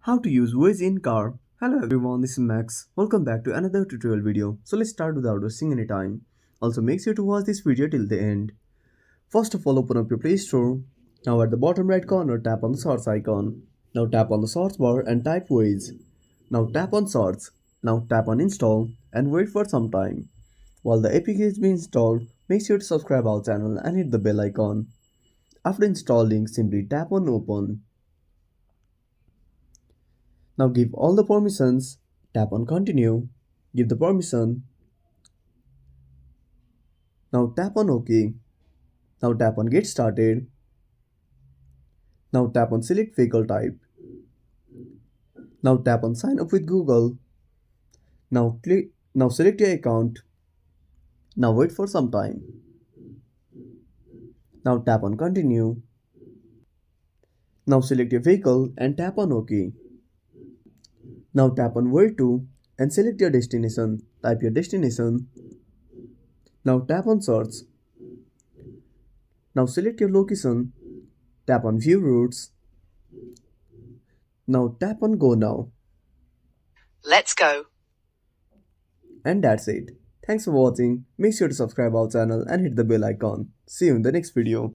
How to use Waze in car. Hello everyone, this is Max. Welcome back to another tutorial video. So let's start without wasting any time. Also make sure to watch this video till the end. First of all, open up your Play Store. Now at the bottom right corner, tap on the search icon. Now tap on the search bar and type Waze. Now tap on search. Now tap on install and wait for some time. While the APK is being installed, make sure to subscribe our channel and hit the bell icon. After installing, simply tap on open. Now give all the permissions, tap on continue, give the permission, now tap on OK, now tap on get started, now tap on select vehicle type, now tap on sign up with Google, now select your account, now wait for some time, now tap on continue, now select your vehicle and tap on OK, now tap on where to and select your destination, type your destination, now tap on search, now select your location, tap on view routes, now tap on go now. Let's go. And that's it. Thanks for watching. Make sure to subscribe our channel and hit the bell icon. See you in the next video.